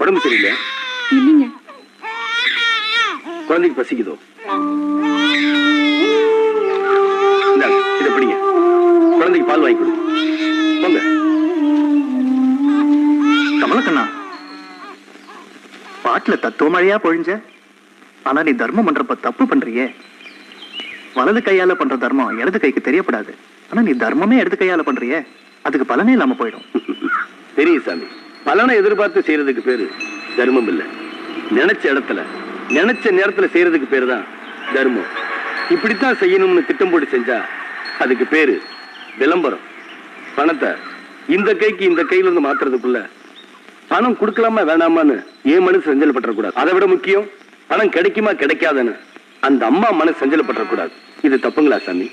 உடம்பு சரியில்லை? இல்லைங்க. குழந்தைக்கு பசிக்குதோ? இதை பிடிங்க, குழந்தைக்கு பால் வாங்கி கொடுங்க. போங்க. கமலக்கண்ணா, பாட்டுல தத்துவ மழையா பொழிஞ்ச. ஆனா நீ தர்மம் பண்றப்ப தப்பு பண்றியே. வலது கையால பண்ற தர்மம் இடது கைக்கு தெரியப்படாது. ஆனா நீ தர்மமே இடது கையால பண்றியே, அதுக்கு பலனே இல்லாம போயிடும். தெரியும் சாமி, பலனை எதிர்பார்த்து செய்யறதுக்கு பேரு தர்மம் இல்ல. நினைச்ச இடத்துல நினைச்ச நேரத்துல செய்யறதுக்கு பேரு தான் தர்மம். இப்படித்தான் செய்யணும்னு திட்டம் போட்டு செஞ்சா அதுக்கு பேரு விளம்பரம். பணத்தை இந்த கைக்கு இந்த கையில இருந்து மாத்துறதுக்குள்ள பணம் கொடுக்கலாமா வேணாமான்னு ஏன் மனசு செஞ்சல்பற்றக்கூடாது. அதை விட முக்கியம், பணம் கிடைக்குமா கிடைக்காதுன்னு அந்த அம்மா மனசு செஞ்சல்பற்றக்கூடாது. இது தப்புங்களா சாமி?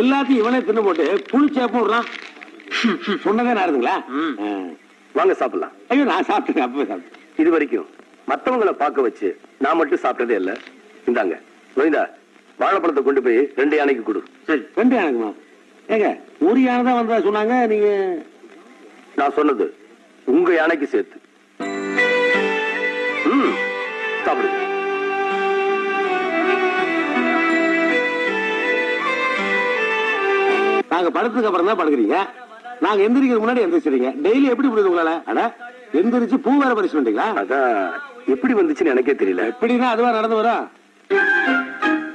எல்லாத்தையும் இவனே தின்னு போட்டு புளிச்சேப்ப விடுறான். சொன்னதே நாருங்களா? வாங்க சாப்பிடலாம். ஐயோ, நான் சாப்பிட்டேன். அப்பவே சாப்பிட்டேன். இது வரைக்கும் மத்தவங்களை பார்க்க வச்சு நான் மட்டும் சாப்பிட்டதே இல்ல. இந்தாங்க கோவிந்தா, வாழைப்பழத்தை கொண்டு போய் 2 யானைக்கு கொடு. சரி, 2 யானைக்குமா? ஏங்க, ஒரு யானை தான் வந்தா சொன்னாங்க. நீங்க நான் சொன்னது உங்க யானைக்கு சேர்த்து. சாப்பிடுங்க. நாங்க படத்துக்கு அப்புறம் தான் படுக்கிறீங்க. நாங்க எந்திரிக்கிறதுக்கு முன்னாடி எந்திரிச்சிருங்க. டெய்லி எப்படி முடியுது உங்களால? அட, எந்திரிச்சு பூ வேற பறிச்சு வந்துட்டீங்களா? அதான் எப்படி வந்துச்சுன்னு எனக்கே தெரியல. எப்படின்னா அதுவா நடந்து வரும்.